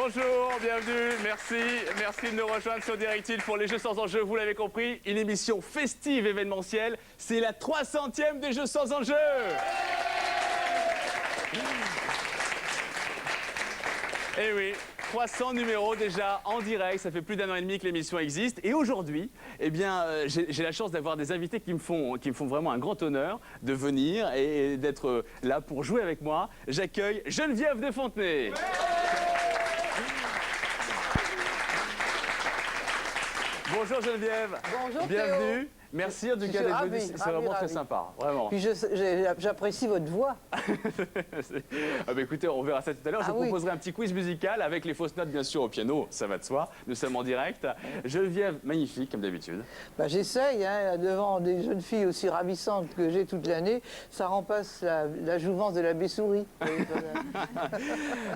bonjour, bienvenue, merci de nous rejoindre sur Directive pour les Jeux sans enjeu, vous l'avez compris, une émission festive événementielle, c'est la 300e des Jeux sans enjeu. Eh oui, 300 numéros déjà en direct, ça fait plus d'1 an et demi que l'émission existe. Et aujourd'hui, eh bien, j'ai la chance d'avoir des invités qui me font vraiment un grand honneur de venir et d'être là pour jouer avec moi. J'accueille Geneviève de Fontenay. Bonjour Geneviève. Bonjour bienvenue. Théo. Merci en tout cas d'être venue, c'est vraiment très sympa, vraiment. Puis j'apprécie votre voix. Ah bah écoutez, on verra ça tout à l'heure. Je vous proposerai un petit quiz musical avec les fausses notes bien sûr au piano, ça va de soi. Nous sommes en direct. Geneviève, magnifique comme d'habitude. Bah, j'essaye, hein, devant des jeunes filles aussi ravissantes que j'ai toute l'année, ça remplace la jouvence de la Bessourie.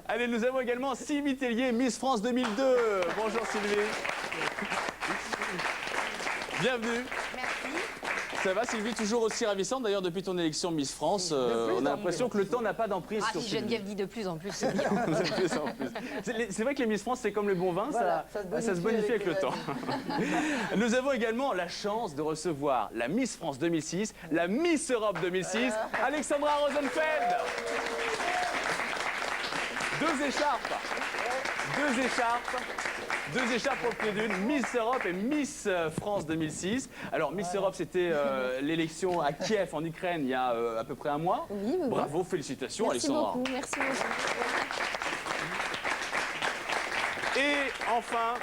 Allez, nous avons également Sylvie Tellier, Miss France 2002. Bonjour Sylvie. Bienvenue. Merci. Ça va Sylvie, toujours aussi ravissante d'ailleurs depuis ton élection Miss France. On a l'impression que le temps n'a pas d'emprise sur si Sylvie. Geneviève dit de plus en plus, c'est bien. De plus en plus. C'est vrai que les Miss France, c'est comme le bon vin, voilà, ça se bonifie avec le temps. Nous avons également la chance de recevoir la Miss France 2006, la Miss Europe 2006, Alexandra Rosenfeld. Deux écharpes pour le prix d'une, Miss Europe et Miss France 2006. Alors Miss Europe, c'était l'élection à Kiev en Ukraine il y a à peu près un mois. Oui. Bravo, félicitations Merci Alexandra. beaucoup, merci beaucoup. Et enfin,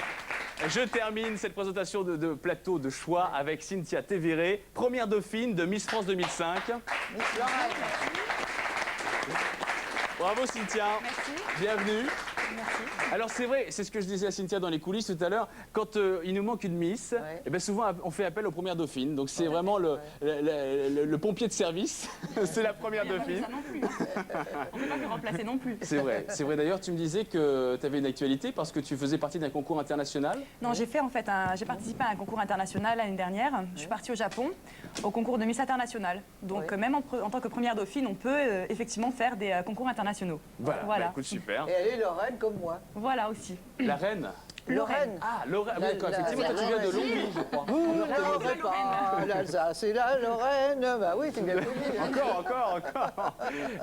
je termine cette présentation de plateau de choix avec Cynthia Tévéré, première dauphine de Miss France 2005. Bravo Cynthia. Merci. Bienvenue. Merci. Alors c'est vrai, c'est ce que je disais à Cynthia dans les coulisses tout à l'heure, quand il nous manque une Miss, et bien souvent on fait appel aux premières dauphines. Donc c'est vraiment le pompier de service, c'est la première dauphine. Ça non plus. On ne peut pas le remplacer non plus. C'est vrai. D'ailleurs, tu me disais que tu avais une actualité parce que tu faisais partie d'un concours international. Non, j'ai participé à un concours international l'année dernière. Je suis partie au Japon au concours de Miss International. Donc même en tant que première dauphine, on peut effectivement faire des concours internationaux. Voilà. Bah, écoute, super. Et elle est Lorraine comme moi. Voilà aussi. La reine. Lorraine. Ah, Lorraine. Oui, d'accord, effectivement, toi tu viens de Longwy, je crois. Vous n'aurez pas l'Alsace et la Lorraine. Bah oui, c'est bien connu. Encore.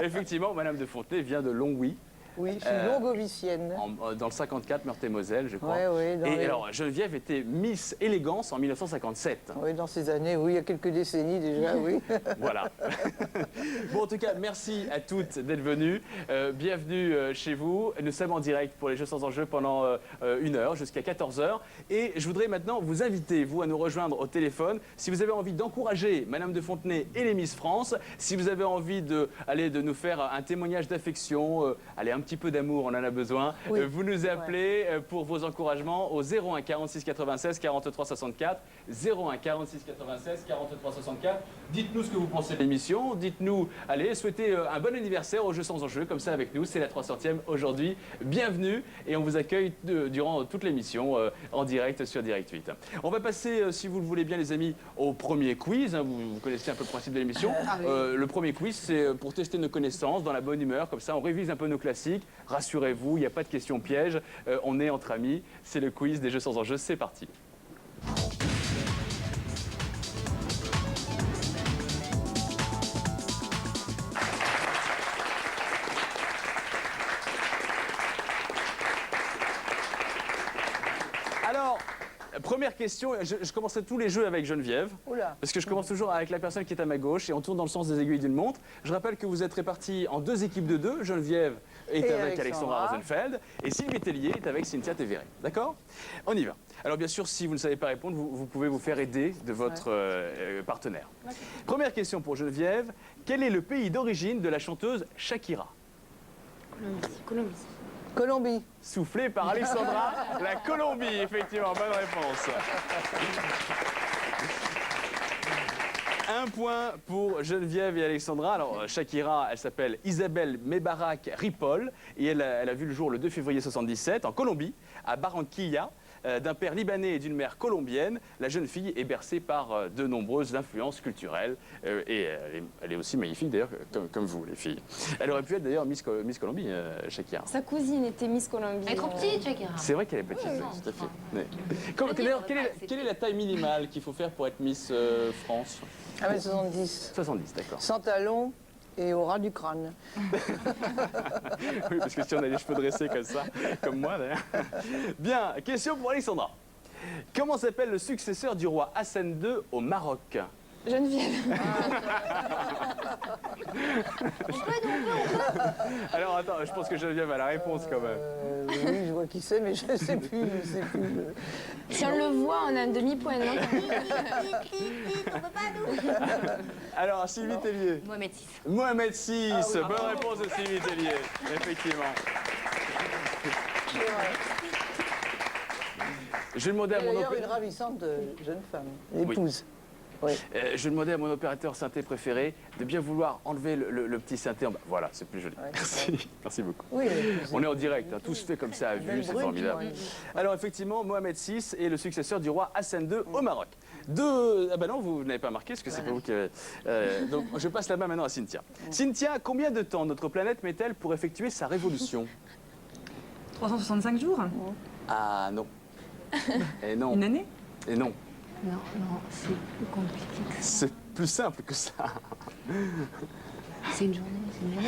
Effectivement, Madame de Fontenay vient de Longwy. Oui, je suis longovicienne. Dans le 54, Meurthe-et-Moselle, je crois. Oui. Et alors, Geneviève était Miss Élégance en 1957. Oui, dans ces années, oui, il y a quelques décennies déjà, oui. Voilà. Bon, en tout cas, merci à toutes d'être venues. Bienvenue chez vous. Nous sommes en direct pour les Jeux sans enjeu pendant 1 heure, jusqu'à 14 h. Et je voudrais maintenant vous inviter, vous, à nous rejoindre au téléphone. Si vous avez envie d'encourager Madame de Fontenay et les Miss France, si vous avez envie de nous faire un témoignage d'affection, un petit peu d'amour, on en a besoin. Oui. Vous nous appelez pour vos encouragements au 01 46 96 43 64. 01 46 96 43 64. Dites-nous ce que vous pensez de l'émission. Dites-nous, souhaitez un bon anniversaire aux Jeux sans enjeu, comme ça avec nous. C'est la 300e aujourd'hui. Bienvenue et on vous accueille durant toute l'émission en direct sur Direct 8. On va passer, si vous le voulez bien les amis, au premier quiz. Vous connaissez un peu le principe de l'émission. Le premier quiz, c'est pour tester nos connaissances dans la bonne humeur. Comme ça, on révise un peu nos classiques. Rassurez-vous, il n'y a pas de questions pièges. On est entre amis. C'est le quiz des Jeux sans enjeu. C'est parti. Alors, première question, je commencerai tous les jeux avec Geneviève. Oula. Parce que je commence toujours avec la personne qui est à ma gauche et on tourne dans le sens des aiguilles d'une montre. Je rappelle que vous êtes répartis en 2 équipes de 2. Geneviève est avec Alexandra Rosenfeld et Sylvie Tellier est avec Cynthia Tévéré. D'accord? On y va. Alors bien sûr, si vous ne savez pas répondre, vous pouvez vous faire aider de votre partenaire. Okay. Première question pour Geneviève. Quel est le pays d'origine de la chanteuse Shakira? Colombie. Soufflé par Alexandra, la Colombie, effectivement, bonne réponse. 1 point pour Geneviève et Alexandra. Alors, Shakira, elle s'appelle Isabelle Mebarak Ripoll et elle a vu le jour le 2 février 1977 en Colombie, à Barranquilla. d'un père libanais et d'une mère colombienne, la jeune fille est bercée par de nombreuses influences culturelles. Et elle est aussi magnifique d'ailleurs, comme vous les filles. Elle aurait pu être d'ailleurs Miss Colombie, Shakira. Sa cousine était Miss Colombie. Elle est trop petite, Shakira. C'est vrai qu'elle est petite, oui, tout à fait. Oui. D'ailleurs, quelle est la taille minimale qu'il faut faire pour être Miss France? 1m70. 70, d'accord. Sans talons et au ras du crâne. Oui, parce que si on a les cheveux dressés comme ça, comme moi d'ailleurs. Bien, question pour Alexandra. Comment s'appelle le successeur du roi Hassan II au Maroc? Geneviève. Alors attends, je pense que Geneviève a la réponse quand même. Oui, je vois qui c'est, mais je ne sais plus. Je sais plus. Si on le voit, on a un demi-point, non? Alors, Sylvie Tellier. Mohamed VI. Mohamed VI. Bonne réponse de Sylvie Tellier, effectivement. Je vais demander à mon D'ailleurs, une ravissante jeune femme, l'épouse. Oui. Je vais demander à mon opérateur synthé préféré de bien vouloir enlever le petit synthé en bas. Voilà, c'est plus joli. Ouais, Merci. Merci beaucoup. Oui, On est en direct, hein, tout se fait comme ça à vue, c'est formidable. Alors effectivement, Mohamed VI est le successeur du roi Hassan II au Maroc. Ah ben non, vous n'avez pas marqué, parce que c'est pas vous qui avez... donc je passe la main maintenant à Cynthia. Cynthia, combien de temps notre planète met-elle pour effectuer sa révolution? 365 jours. Ah non. Et non. Une année. Et non. Non, non, c'est plus compliqué que ça. C'est plus simple que ça. C'est une journée,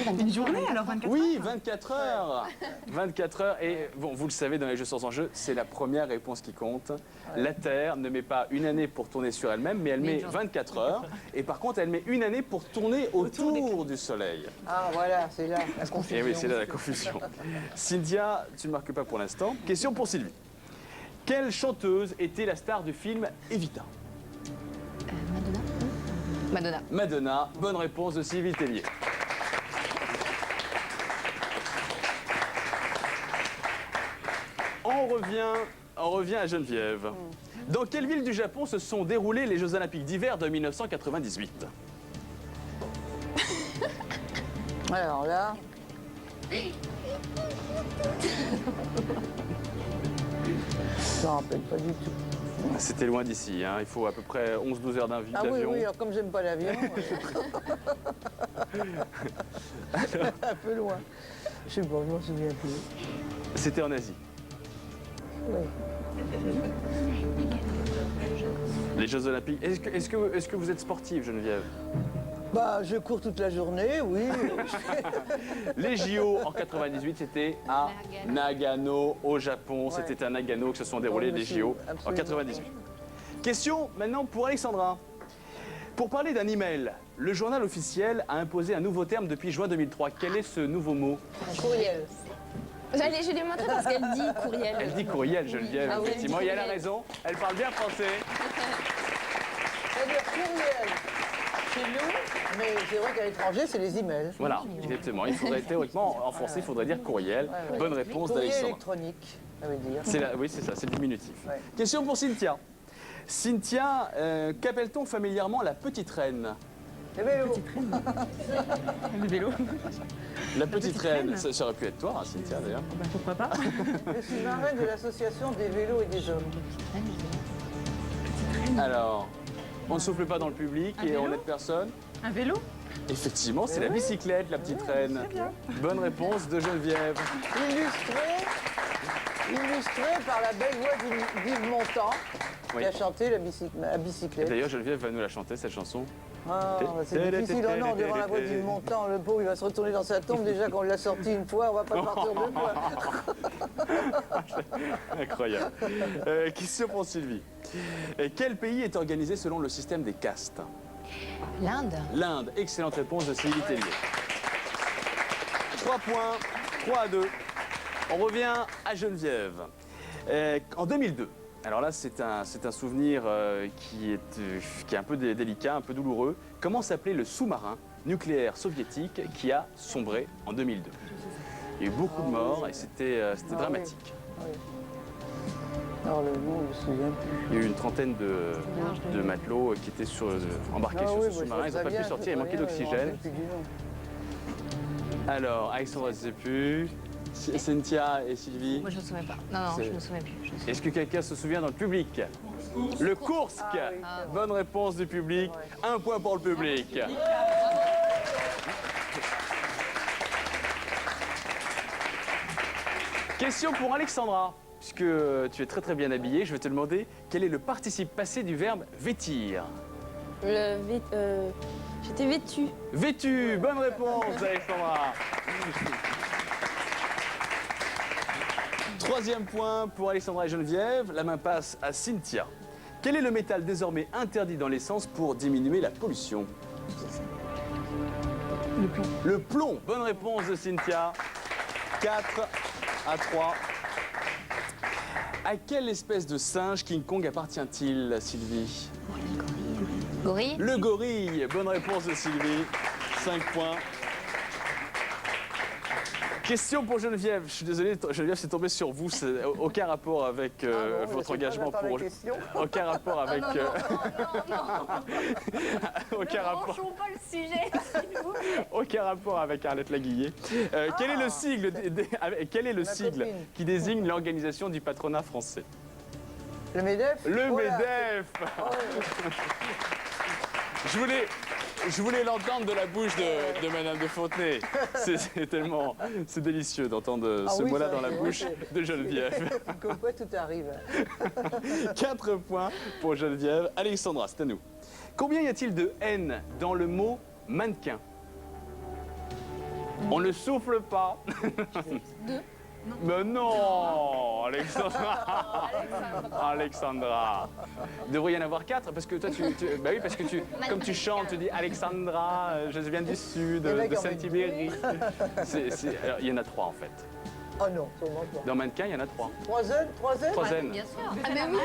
24 Une journée, alors 24 Oui, heures. 24 heures. 24 heures. Et bon, vous le savez, dans les Jeux sans enjeu, c'est la première réponse qui compte. La Terre ne met pas une année pour tourner sur elle-même, mais elle met 24 heures. Et par contre, elle met une année pour tourner autour du Soleil. Ah voilà, c'est là la Et confusion. oui, c'est là la confusion. Cynthia, tu ne marques pas pour l'instant. Question pour Sylvie. Quelle chanteuse était la star du film Evita? Madonna. Madonna. Madonna. Bonne réponse de Sylvie Tellier. On revient à Geneviève. Dans quelle ville du Japon se sont déroulés les Jeux Olympiques d'hiver de 1998? Alors là... Je ne me rappelle pas du tout. C'était loin d'ici, hein. Il faut à peu près 11-12 heures d'avion. Ah oui, oui, alors comme j'aime pas l'avion, un peu loin. Je sais pas, je m'en souviens plus. C'était en Asie. Oui. Les Jeux Olympiques. Est-ce que vous êtes sportive, Geneviève? Bah, je cours toute la journée, oui. Les JO en 98, c'était à Nagano, au Japon. C'était à Nagano que se sont déroulés les JO en 98. Question maintenant pour Alexandra. Pour parler d'un email, le journal officiel a imposé un nouveau terme depuis juin 2003. Quel est ce nouveau mot? Courriel. Je l'ai montré parce qu'elle dit courriel. Elle dit courriel, Geneviève, Ah oui, effectivement. elle dit Et elle a courriel. raison. Elle parle bien français. C'est-à-dire courriel chez nous, mais c'est vrai qu'à l'étranger, c'est les emails. Voilà, exactement. Il faudrait théoriquement, en français, il faudrait dire courriel. Ouais. Bonne réponse Courrier d'Alexandra. électronique, ça veut dire. Oui, c'est ça, c'est le diminutif. Ouais. Question pour Cynthia. Cynthia, qu'appelle-t-on familièrement la petite reine? Le vélo. Le vélo. La petite reine, reine. ça aurait pu être toi, hein, Cynthia, d'ailleurs. Ben, pourquoi pas. Je suis marraine de l'association des vélos et des hommes. Alors, on ne souffle pas dans le public Un et on vélo n'aide personne. Un vélo. Effectivement, c'est la bicyclette, la petite reine. Bonne réponse de Geneviève. Illustré par la belle voix d'Yves Montand, Oui. qui a chanté la bicyclette. D'ailleurs, Geneviève va nous la chanter, cette chanson. Ah, c'est difficile, oh non, devant la voix d'Yves Montand, le pauvre, il va se retourner dans sa tombe. Déjà qu'on l'a sorti une fois, on va pas partir deux fois. Incroyable. Question pour Sylvie. Quel pays est organisé selon le système des castes? L'Inde. L'Inde. Excellente réponse de Sylvie Tellier. 3 points, 3-2. On revient à Geneviève. En 2002, alors là c'est un souvenir qui est un peu délicat, un peu douloureux. Comment s'appelait le sous-marin nucléaire soviétique qui a sombré en 2002? Il y a eu beaucoup de morts et c'était dramatique. Oui. Alors le nom, je me souviens plus. Il y a eu une trentaine de matelots qui étaient embarqués sur ce sous-marin. Ils n'ont pas pu sortir, il manquait d'oxygène. Alors, Alexandra ne sait plus. Cynthia et Sylvie. Moi, je me souviens pas. Non, non, C'est- je me souviens plus. Je me souviens. Est-ce que quelqu'un se souvient dans le public? Le Koursk. Bonne réponse du public. Un point pour le public. Question pour Alexandra. Puisque tu es très très bien habillée, je vais te demander quel est le participe passé du verbe vêtir. J'étais vêtue. Vêtu, bonne réponse Alexandra. Troisième point pour Alexandra et Geneviève. La main passe à Cynthia. Quel est le métal désormais interdit dans l'essence pour diminuer la pollution? Le plomb. Le plomb, bonne réponse de Cynthia. 4 à 3. À quelle espèce de singe King Kong appartient-il, Sylvie? Oh, le gorille. Gorille. Le gorille, bonne réponse de Sylvie. 5 points. Question pour Geneviève. Je suis désolé, Geneviève, c'est tombé sur vous. C'est aucun rapport avec votre engagement pour. Aucun rapport avec. Aucun rapport. pas le sujet, s'il vous plaît. Aucun rapport avec Arlette Laguillet. Quel est le sigle, quel est le Ma sigle copine. qui désigne l'organisation du patronat français? Le MEDEF. Le Oh là, MEDEF. Je voulais l'entendre de la bouche de Madame de Fontenay. C'est délicieux d'entendre Ah ce oui, mot-là ça, dans la c'est bouche vrai, de Geneviève. Comme quoi tout arrive. 4 points pour Geneviève. Alexandra, c'est à nous. Combien y a-t-il de N dans le mot mannequin? On ne souffle pas. 2. Mais non, Alexandra. Alexandra. Il devrait y en avoir 4 parce que toi, bah oui, parce que comme tu chantes, tu dis Alexandra, je viens du sud, Les mecs de en mettent Saint-Ibéry. Alors, il y en a 3 en fait. Oh non, sûrement pas. Dans mannequin, il y en a 3. 3 N, 3 N. 3 N. Bien sûr. Ah ben oui.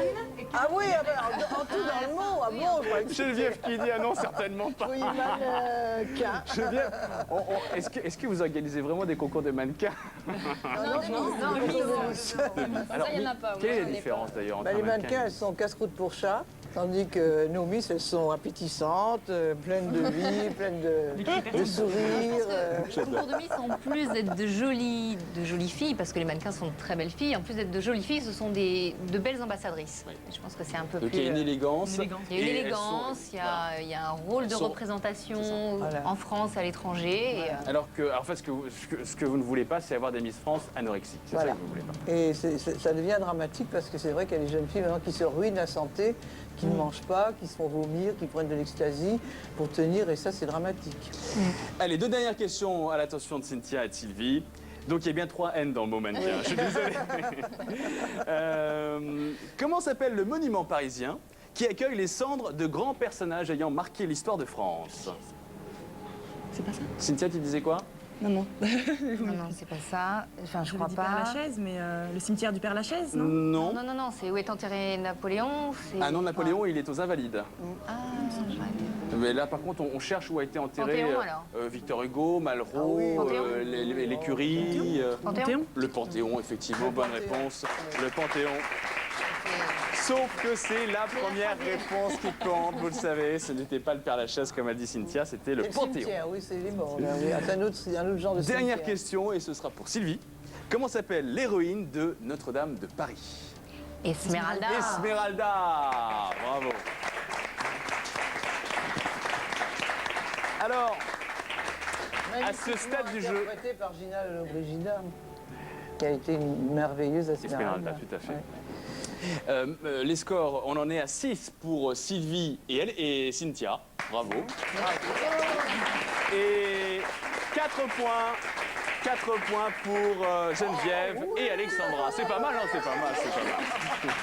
Ah oui, ah ben, en tout dans le mot. Ah bon, je croyais que Geneviève qui dit ah non, certainement pas. oui, mannequin. Geneviève, est-ce que vous organisez vraiment des concours de mannequins? Alors, il y en a pas, quelle moi, est j'en la ai différence d'ailleurs entre Bah, un les mannequin mannequins, elles sont casse-croûtes pour chat, tandis que nos Miss, elles sont appétissantes, pleines de vie, pleines de sourires. Le concours de Miss, en plus d'être de jolies filles, parce que les mannequins sont de très belles filles, en plus d'être de jolies filles, ce sont de belles ambassadrices. Oui. Je pense que c'est un peu Donc plus. il y a une élégance. Il y a une et elles élégance, sont- il y a un rôle de Elles sont- représentation Voilà. en France, à l'étranger. et, Alors que, en fait, ce que vous ne voulez pas, c'est avoir des Miss France anorexiques. C'est Voilà. ça que vous voulez pas. Et ça devient dramatique parce que c'est vrai qu'il y a des jeunes filles maintenant qui se ruinent la santé, qui ne mangent pas, qui se font vomir, qui prennent de l'ecstasy pour tenir, et ça, c'est dramatique. Allez, 2 dernières questions à l'attention de Cynthia et de Sylvie. Donc il y a bien 3 N dans le mot mannequin, je suis désolé. Comment s'appelle le monument parisien qui accueille les cendres de grands personnages ayant marqué l'histoire de France? C'est pas ça? Cynthia, tu disais quoi? Non, non. Non, non, c'est pas ça. Enfin, je crois du pas. Père-Lachaise, mais le cimetière du Père-Lachaise, non? Non. Non, non, non, c'est où est enterré Napoléon. Ah non, Napoléon, il est aux Invalides. Ah, j'aurais- Mais là, par contre, on cherche où a été enterré Panthéon, alors. Victor Hugo, Malraux, Ah oui. Panthéon. l'écurie. Panthéon. Le Panthéon, effectivement, bonne Panthéon. réponse. Le Panthéon. Sauf que c'est la première réponse qui compte, vous le savez. Ce n'était pas le Père-Lachaise, comme a dit Cynthia, c'était le Et le Panthéon. cimetière, oui, c'est les morts. là, oui. Ah, c'est un autre genre de Dernière cimetière. question, et ce sera pour Sylvie. Comment s'appelle l'héroïne de Notre-Dame de Paris? Esmeralda. Esmeralda. Bravo. Alors, à ce stade du jeu... Interprété par Gina Lollobrigida, qui a été une merveilleuse Esmeralda, Esmeralda. tout à fait. Ouais. Les scores, on en est à 6 pour Sylvie et Cynthia. Bravo. Et 4 points. 4 points pour Geneviève et Alexandra. C'est pas mal, hein, c'est pas mal, c'est pas mal.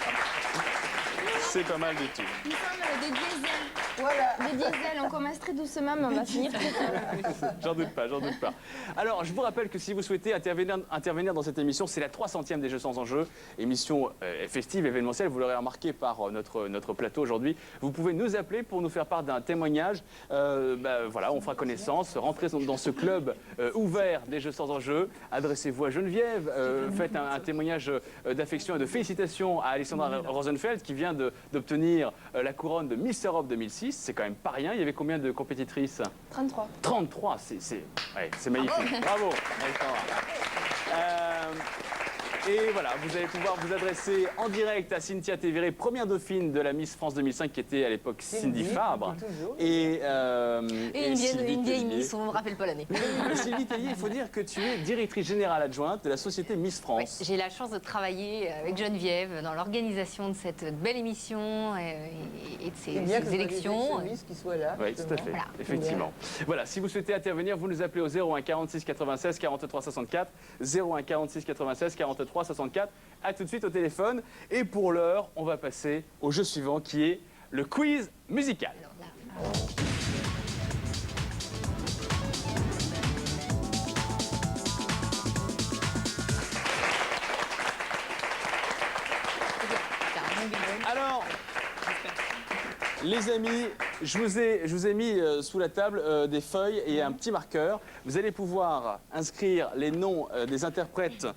C'est pas mal du tout. Nous sommes des diesels. Voilà. Des diesels, on commence très doucement, mais on va finir très tard. J'en doute pas, j'en doute pas. Alors, je vous rappelle que si vous souhaitez intervenir dans cette émission, c'est la 300e des Jeux sans enjeu, émission festive, événementielle, vous l'aurez remarqué par notre plateau aujourd'hui. Vous pouvez nous appeler pour nous faire part d'un témoignage. Voilà, on fera connaissance, rentrez dans ce club ouvert des Jeux sans enjeu. Adressez-vous à Geneviève, faites un témoignage d'affection et de félicitations à Alexandra Rosenfeld qui vient d'obtenir la couronne de Miss Europe 2006. finalistes, c'est quand même pas rien. Il y avait combien de compétitrices? 33. 33, c'est magnifique. Bravo, Alexandra. Et voilà, vous allez pouvoir vous adresser en direct à Cynthia Tévéré, première dauphine de la Miss France 2005, qui était à l'époque Cindy Fabre. Et une Sylvie vieille Tellier. Miss, on ne me rappelle pas l'année. Sylvie Tellier, il faut dire que tu es directrice générale adjointe de la société Miss Ouais, France. j'ai la chance de travailler avec Geneviève dans l'organisation de cette belle émission et de ces C'est bien que élections. qui soit là. Oui, tout à fait, Voilà. effectivement. Voilà, si vous souhaitez intervenir, vous nous appelez au 01 46 96 43 64, 01 46 96 43 64. À tout de suite au téléphone. Et pour l'heure, on va passer au jeu suivant qui est le quiz musical. Alors là, Alors, les amis, je vous ai mis sous la table des feuilles et un petit marqueur. Vous allez pouvoir inscrire les noms des interprètes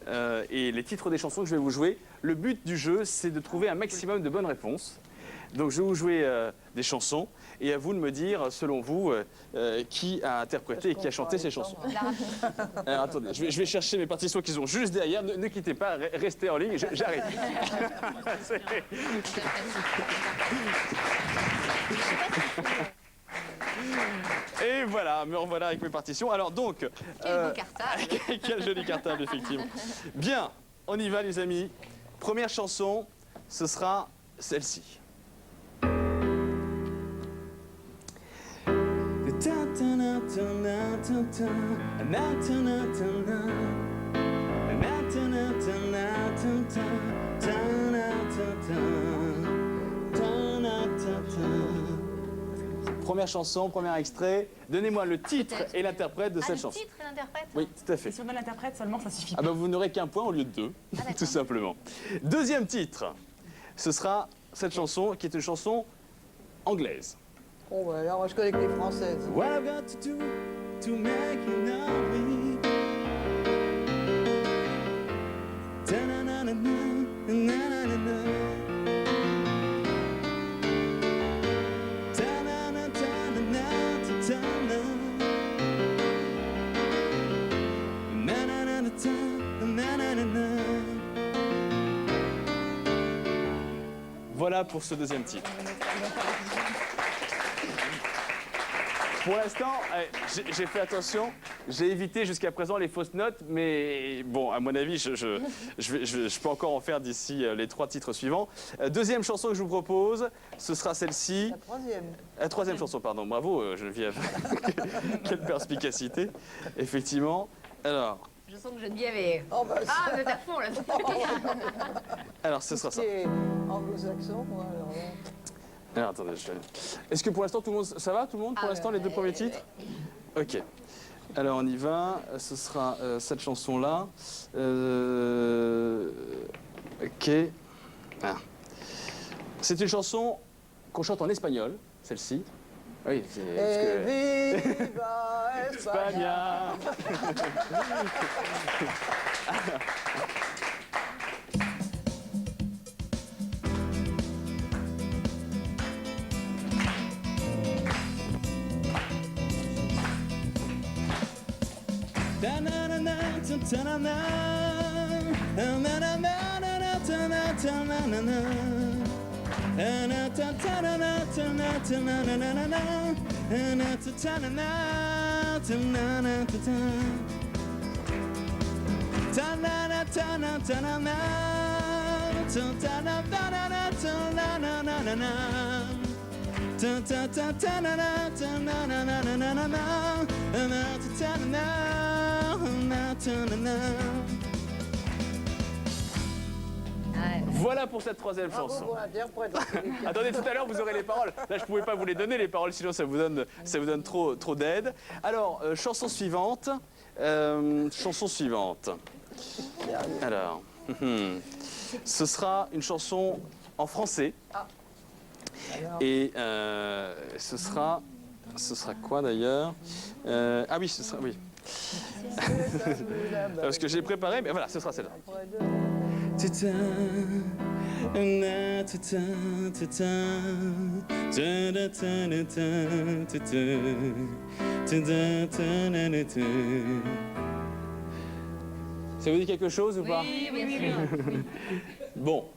et les titres des chansons que je vais vous jouer. Le but du jeu, c'est de trouver un maximum de bonnes réponses. Donc je vais vous jouer des chansons et à vous de me dire, selon vous, qui a interprété et qui a chanté ces chansons. Alors attendez, je vais chercher mes partitions qui sont juste derrière. Ne quittez pas, restez en ligne, j'arrive. Et voilà, me revoilà avec mes partitions. Alors donc... quel beau cartable. Quel joli cartable, effectivement. Bien, on y va les amis. Première chanson, ce sera celle-ci. Première chanson, premier extrait. Donnez-moi le titre et l'interprète de cette chanson. Le titre et l'interprète. Oui, tout à fait. Et si on donne l'interprète seulement, ça suffit Ah pas. ben vous n'aurez qu'un point au lieu de deux, tout simplement. Deuxième titre, ce sera cette chanson qui est une chanson anglaise. Oh, bah alors, moi, je connais que les françaises. What I've got to do to make you know me. Ta-na-na-na-na, na-na-na-na. Ta-na-na-ta-na-na, ta-ta-na. Na-na-na-na-ta, na-na-na-na. Voilà pour ce deuxième titre. Pour l'instant, j'ai fait attention, j'ai évité jusqu'à présent les fausses notes, mais bon, à mon avis, je peux encore en faire d'ici les 3 titres suivants. Deuxième chanson que je vous propose, ce sera celle-ci. La troisième. Troisième chanson, pardon. Bravo, Geneviève. Quelle perspicacité, effectivement. Alors, Je sens que Geneviève est... Oh, bah, Ah, vous êtes à fond là. alors ce sera ça. c'est anglo-saxon, moi, alors là. Alors, attendez, est-ce que pour l'instant, tout le monde... Ça va, tout le monde, pour l'instant, les deux premiers titres? Ok. Alors, on y va. Ce sera cette chanson-là. Ok. Ah. C'est une chanson qu'on chante en espagnol, celle-ci. Oui, c'est... parce que- Viva España. España. Voilà pour cette troisième Bravo chanson. pour l'interprète. Attendez, tout à l'heure, vous aurez les paroles. Là, je ne pouvais pas vous les donner, les paroles, sinon ça vous donne trop d'aide. Alors, chanson suivante. Chanson suivante. Alors, ce sera une chanson en français. Et ce sera quoi d'ailleurs? Ah oui, ce sera... Oui. Parce que j'ai préparé, mais voilà, ce sera celle-là. Ça vous dit quelque chose ou pas? Oui, bien sûr. Bon,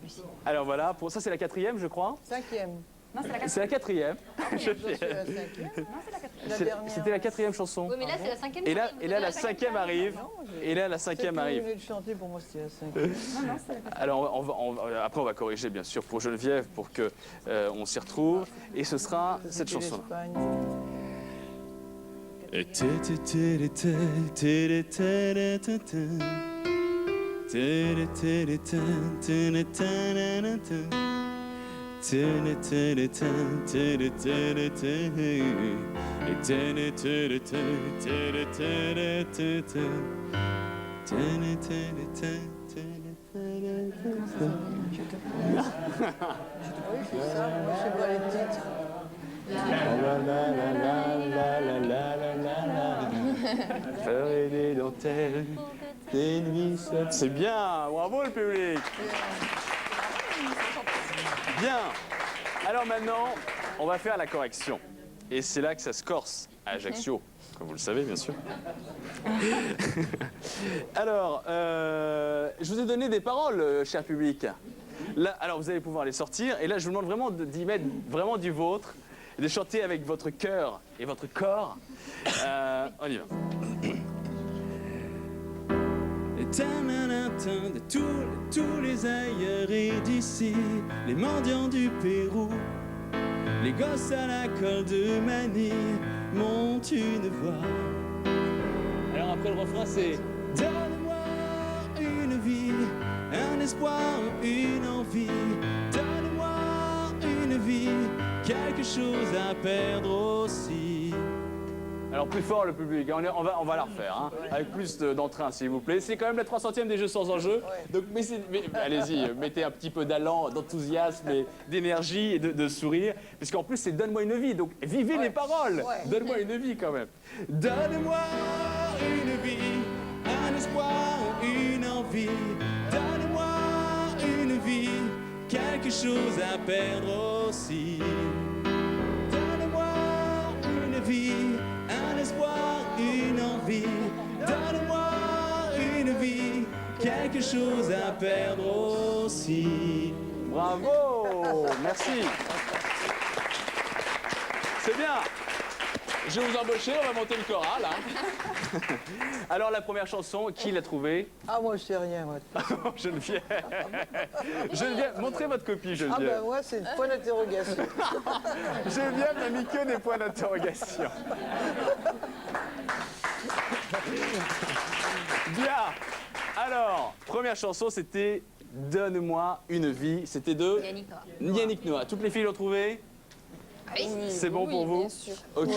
alors voilà, pour ça c'est la quatrième je crois. Cinquième. Non, c'est la C'est la quatrième. Non, c'est la cinquième. La dernière. C'était la quatrième chanson. Oui, mais là, c'est la cinquième. Et là, qui arrive. et là la cinquième arrive. Non, Et là la cinquième arrive. Vous venez de chanter, pour moi c'était la cinquième. Alors après on va corriger bien sûr pour Geneviève pour que on s'y retrouve. Et ce sera cette C'était chanson. l'Espagne. Oui, c'est ça, moi je sais pas les titres. Faire des dentelles, des nuits seules. C'est bien, bravo le public. Bien. Alors maintenant, on va faire la correction. Et c'est là que ça se corse à Ajaccio, comme vous le savez bien sûr. Alors, je vous ai donné des paroles, cher public. Là, alors vous allez pouvoir les sortir. Et là, je vous demande vraiment d'y mettre vraiment du vôtre. Et de chanter avec votre cœur et votre corps. On y va. De tous les ailleurs et d'ici, les mendiants du Pérou, les gosses à la colle de Manille montent une voix. Alors après le refrain c'est donne-moi une vie, un espoir, une envie, donne-moi une vie, quelque chose à perdre aussi. Alors plus fort le public, on va la refaire, hein, avec plus d'entrain s'il vous plaît. C'est quand même la 300e des Jeux sans enjeu, donc allez-y, mettez un petit peu d'allant, d'enthousiasme, et d'énergie et de sourire, parce qu'en plus c'est donne-moi une vie, donc vivez les paroles, donne-moi une vie quand même. Donne-moi une vie, un espoir, une envie, donne-moi une vie, quelque chose à perdre aussi. Donne-moi une vie, un espoir, une envie, donne-moi une vie, quelque chose à perdre aussi. Bravo, merci. C'est bien. Je vais vous embaucher, on va monter le choral. Hein. Alors la première chanson, qui l'a trouvée? Ah, moi je sais rien, moi. Geneviève. Geneviève, montrez votre copie, Ah Geneviève. ben moi c'est le point d'interrogation. Geneviève n'a mis que des points d'interrogation. Bien. Alors, première chanson, c'était Donne-moi une vie. C'était de Yannick Noah. Yannick Noah. Toutes les filles l'ont trouvé? C'est bon pour vous? bien sûr. Ok.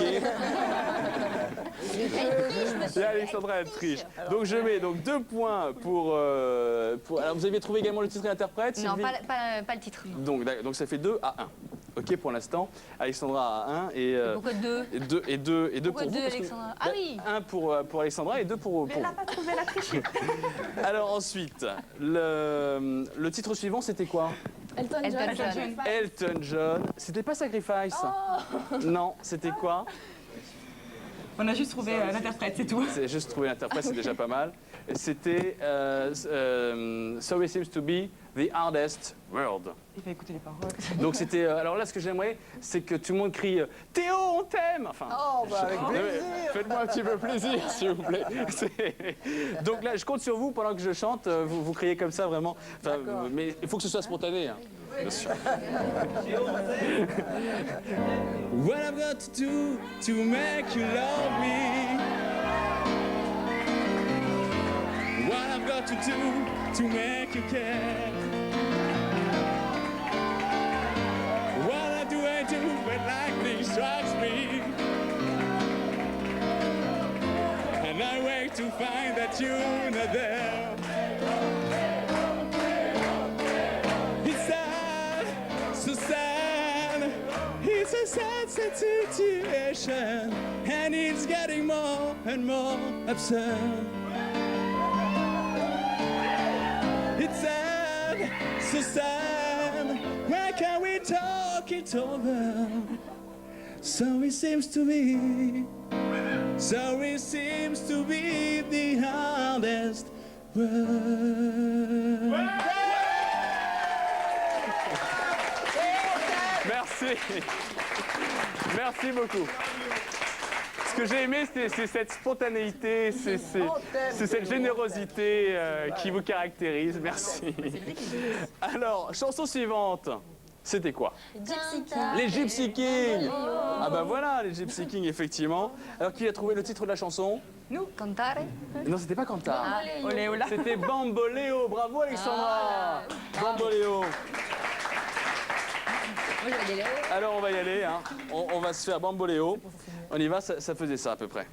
Je me suis Et Alexandra, elle triche. Donc je mets donc 2 points pour. Alors vous aviez trouvé également le titre et l'interprète? Non, Sylvie pas le titre. Donc ça fait 2 à 1. Ok pour l'instant. Alexandra à 1 et. Pourquoi 2? Et deux Pourquoi pour vous. deux, parce que- Alexandra? Ah oui. 1 pour Alexandra et 2 pour Elle vous. n'a pas trouvé la triche. Alors ensuite, le titre suivant c'était quoi? Elton Elton John. John. Elton John. C'était pas Sacrifice? Non, c'était quoi? On a juste trouvé l'interprète, c'est tout. C'est juste trouver l'interprète, c'est déjà pas mal. Et c'était So It Seems to Be the Hardest World. Il va écouter les paroles. Donc c'était. Alors là, ce que j'aimerais, c'est que tout le monde crie Théo, on t'aime. Enfin. Oh, bah avec non, mais plaisir. faites-moi un petit peu plaisir, s'il vous plaît. Donc là, je compte sur vous pendant que je chante. Vous criez comme ça, vraiment. Enfin, mais il faut que ce soit spontané. Hein. Bien sûr. What I've got to do to make you love me. What I've got to do to make you care. What do I do when lightning strikes me? And I wait to find that you're not there. It's sad, so sad. It's a sad situation, and it's getting more and more absurd. It's sad, so sad. talk it over. So it seems to be. So it seems to be the hardest word. Merci. Merci beaucoup. Ce que j'ai aimé, c'est cette spontanéité, c'est cette générosité qui vous caractérise. Merci. Alors, chanson suivante. C'était quoi? Les Gypsy Kings. Ah ben voilà, les Gypsy Kings, effectivement. Alors, qui a trouvé le titre de la chanson? Cantare. Non, c'était pas Cantar. Olé, ola. C'était Bamboléo. Bravo, Alexandra. Bamboléo. Moi, je vais y aller. Alors, on va y aller. Hein. On va se faire Bamboléo. On y va, ça faisait ça à peu près.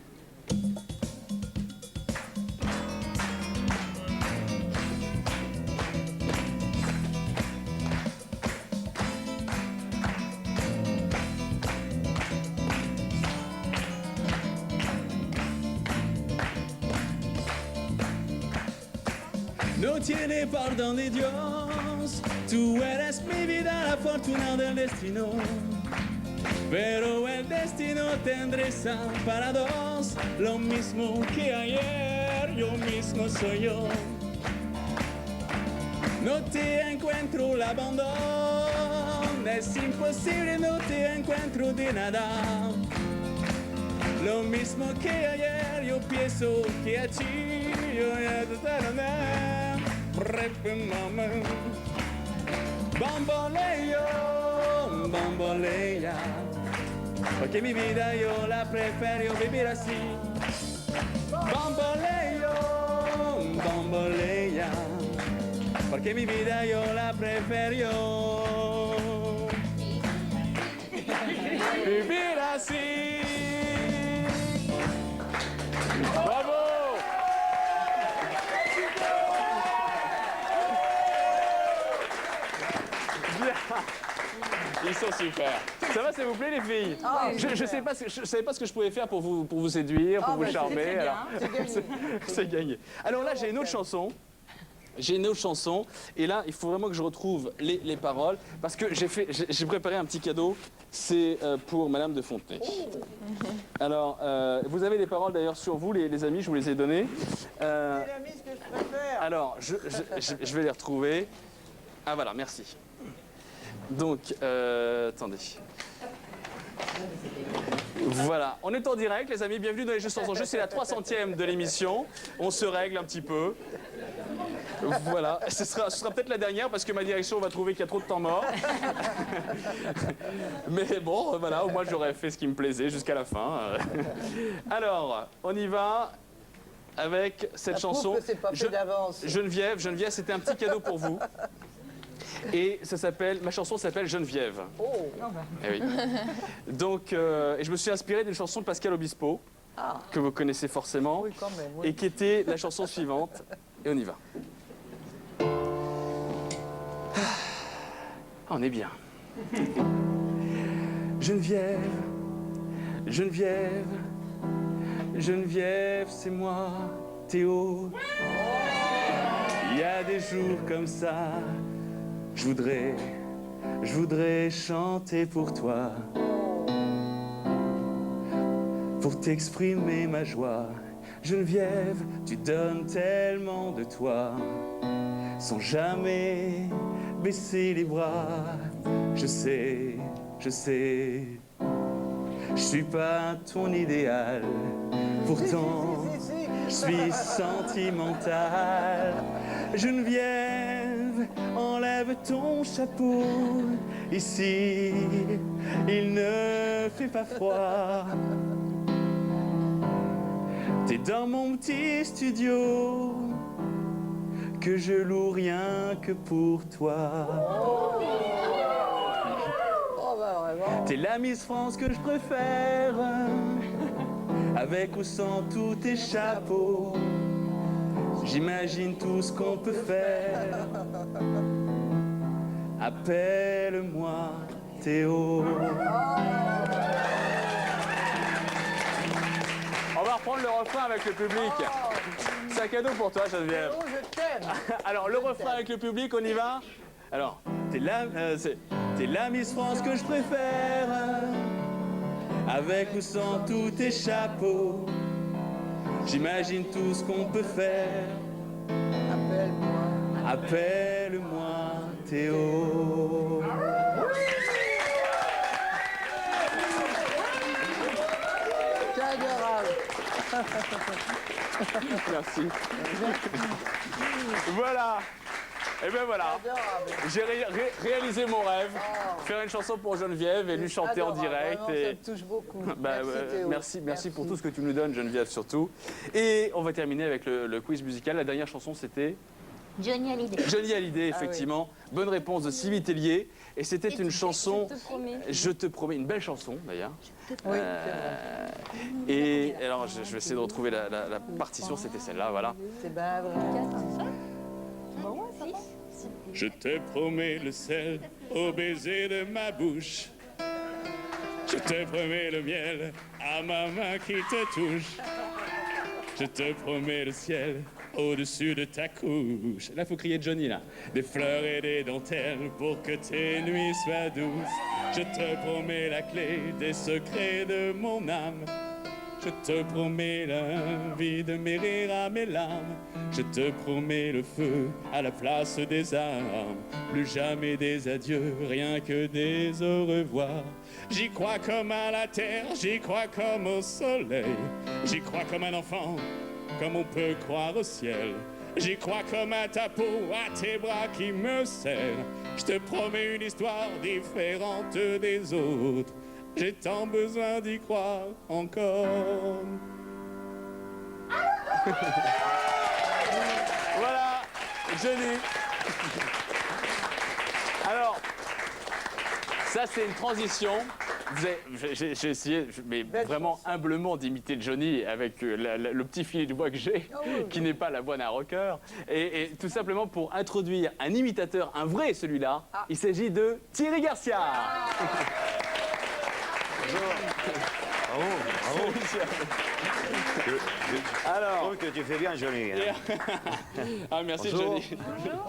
No tiene perdón de Dios, tú eres mi vida, la fortuna del destino. Pero el destino te endereza para dos, lo mismo que ayer, yo mismo soy yo. No te encuentro el abandono, es imposible, no te encuentro de nada. Lo mismo que ayer, yo pienso que a ti, yo ya te daré. Bamboleo, bambolea, porque mi vida yo la prefiero vivir así. Bamboleo, bambolea, porque mi vida yo la prefiero vivir así. Bravo! Ils sont super. Ça va, ça vous plaît les filles? Je savais pas ce que je pouvais faire pour vous séduire, pour vous charmer. Alors, c'est gagné. Alors là, j'ai une autre chanson. J'ai une autre chanson. Et là, il faut vraiment que je retrouve les paroles. Parce que j'ai préparé un petit cadeau. C'est pour Madame de Fontenay. Alors, vous avez les paroles d'ailleurs sur vous, les amis, je vous les ai données. C'est la mise que je préfère. Alors, je vais les retrouver. Ah voilà, merci. Donc, attendez. Voilà, on est en direct les amis, bienvenue dans les Jeux sans enjeu, c'est la 300e de l'émission. On se règle un petit peu. Voilà, ce sera peut-être la dernière parce que ma direction va trouver qu'il y a trop de temps mort. Mais bon, voilà, au moins j'aurais fait ce qui me plaisait jusqu'à la fin. Alors, on y va avec cette chanson. Que c'est pas fait d'avance. Geneviève, c'était un petit cadeau pour vous. Et ma chanson s'appelle Geneviève. Oh. Eh oui. Donc, et je me suis inspiré d'une chanson de Pascal Obispo, que vous connaissez forcément, Oui, quand même, oui. et qui était la chanson suivante. Et on y va. On est bien. Geneviève, Geneviève, Geneviève, c'est moi, Théo. Il y a des jours comme ça. Je voudrais chanter pour toi, pour t'exprimer ma joie. Geneviève, tu donnes tellement de toi, sans jamais baisser les bras. Je sais, je suis pas ton idéal, pourtant je suis sentimental. Geneviève, enlève ton chapeau, ici il ne fait pas froid. T'es dans mon petit studio, que je loue rien que pour toi. Oh bah vraiment. T'es la Miss France que je préfère, avec ou sans tous tes chapeaux. J'imagine tout ce qu'on peut faire. Appelle-moi Théo. On va reprendre le refrain avec le public. C'est un cadeau pour toi, Geneviève. Oh, je t'aime. Alors, le refrain avec le public, on y va. Alors, t'es là, c'est... T'es la Miss France que je préfère. Avec ou sans tous tes chapeaux, j'imagine tout ce qu'on peut faire. Appelle-moi. Appelle-moi Théo. C'est adorable. Merci. Voilà. Et ben voilà. Adorable. J'ai réalisé mon rêve. Faire une chanson pour Geneviève et lui chanter en Adorable. direct. Vraiment, Et... ça me touche beaucoup. Bah, Merci, Théo. merci pour tout ce que tu nous donnes, Geneviève, surtout. Et on va terminer avec le quiz musical. La dernière chanson, c'était Johnny Hallyday. Johnny Hallyday, effectivement. Bonne réponse de Sylvie Tellier. Et c'était une chanson, Je te promets. je te promets, une belle chanson d'ailleurs. Oui, Et alors, je vais essayer de retrouver la partition, c'était celle-là, voilà. c'est bien vrai. Je te promets le sel au baiser de ma bouche. Je te promets le miel à ma main qui te touche. Je te promets le ciel au-dessus de ta couche. Là, faut crier Johnny, là. Des fleurs et des dentelles pour que tes nuits soient douces. Je te promets la clé des secrets de mon âme. Je te promets la vie de mes rires à mes larmes. Je te promets le feu à la place des armes. Plus jamais des adieux, rien que des au revoir. J'y crois comme à la terre, j'y crois comme au soleil. J'y crois comme un enfant, comme on peut croire au ciel. J'y crois comme à ta peau, à tes bras qui me serrent. Je te promets une histoire différente des autres. J'ai tant besoin d'y croire encore. Voilà, Johnny. Alors, ça c'est une transition. J'ai essayé, mais vraiment humblement, d'imiter Johnny avec le petit filet de voix que j'ai, qui n'est pas la voix d'un rocker. Et tout simplement pour introduire un imitateur, un vrai celui-là, il s'agit de Thierry Garcia. Bravo. Alors, Je trouve que tu fais bien, Johnny. Hein. ah merci Bonjour. Johnny.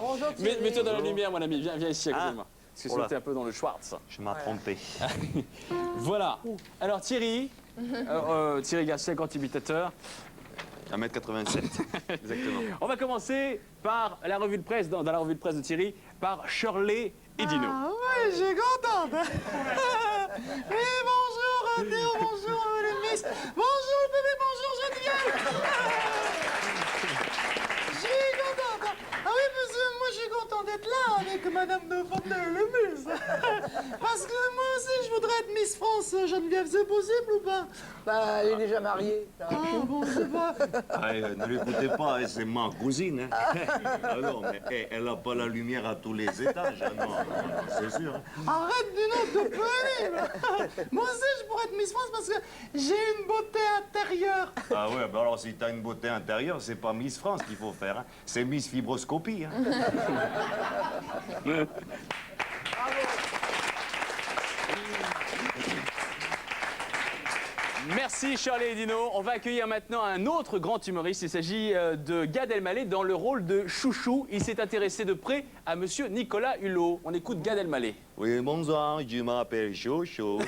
Bonjour, Thierry. Mets-toi dans la lumière mon ami, viens ici à côté de moi. Parce que Oh là. c'était un peu dans le Schwartz. Je m'ai trompé. Voilà. Alors Thierry, Thierry Garcia, grand imitateur. 1m87. Exactement. On va commencer par la revue de presse, dans la revue de presse de Thierry, par Shirley et Dino. Ah ouais, j'ai contente. Oui, bonjour Théo, bonjour le Miss, bonjour le bébé, bonjour Geneviève. Je suis contente. Ah oui, parce que moi je suis content d'être là avec Madame de Fontenay-le-Mus. Parce que moi aussi je voudrais être Miss France, Geneviève, c'est possible ou pas? Bah, elle est déjà mariée. ça. Ah bon, je sais pas. Ah, ne l'écoutez pas, hein, c'est ma cousine. Hein. Ah non, mais elle n'a pas la lumière à tous les étages. Hein, non, c'est sûr. Hein. Arrête d'une autre pénible. Moi aussi je pourrais être Miss France parce que j'ai une beauté intérieure. Ah ouais, bah alors si t'as une beauté intérieure, c'est pas Miss France qu'il faut faire. Hein. C'est Miss Fibroscopie. Hein. Merci Shirley et Dino. On va accueillir maintenant un autre grand humoriste. Il s'agit de Gad Elmaleh dans le rôle de Chouchou. Il s'est intéressé de près à monsieur Nicolas Hulot. On écoute Gad Elmaleh. Oui, bonsoir, je m'appelle Chouchou.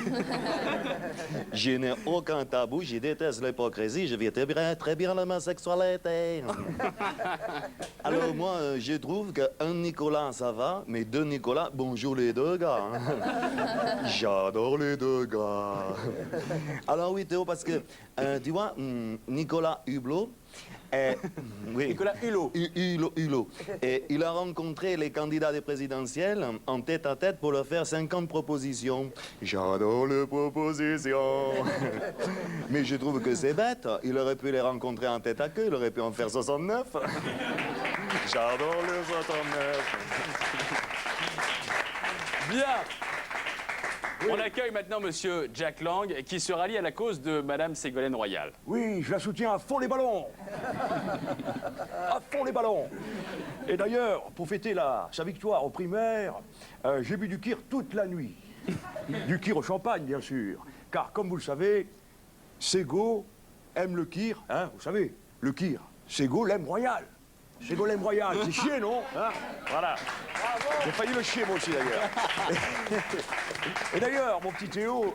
Je n'ai aucun tabou, je déteste l'hypocrisie, je vis très bien dans ma sexualité. Alors moi, je trouve qu'un Nicolas, ça va, mais deux Nicolas, bonjour les deux gars. J'adore les deux gars. Alors oui, Théo, parce que, tu vois, Nicolas Hublot, oui. Nicolas Hulot. Hulot. Et il a rencontré les candidats des présidentielles en tête-à-tête pour leur faire 50 propositions. J'adore les propositions. Mais je trouve que c'est bête. Il aurait pu les rencontrer en tête à queue. Il aurait pu en faire 69. J'adore les 69. Bien. On accueille maintenant monsieur Jack Lang qui se rallie à la cause de madame Ségolène Royal. Oui, je la soutiens à fond les ballons. À fond les ballons. Et d'ailleurs, pour fêter sa victoire aux primaires, j'ai bu du kir toute la nuit. Du kir au champagne, bien sûr. Car, comme vous le savez, Ségo aime le kir, hein, vous savez, le kir. Ségo l'aime royal. Ségolène Royal, c'est chier, non hein? Voilà. J'ai failli le chier, moi aussi, d'ailleurs. Et d'ailleurs, mon petit Théo,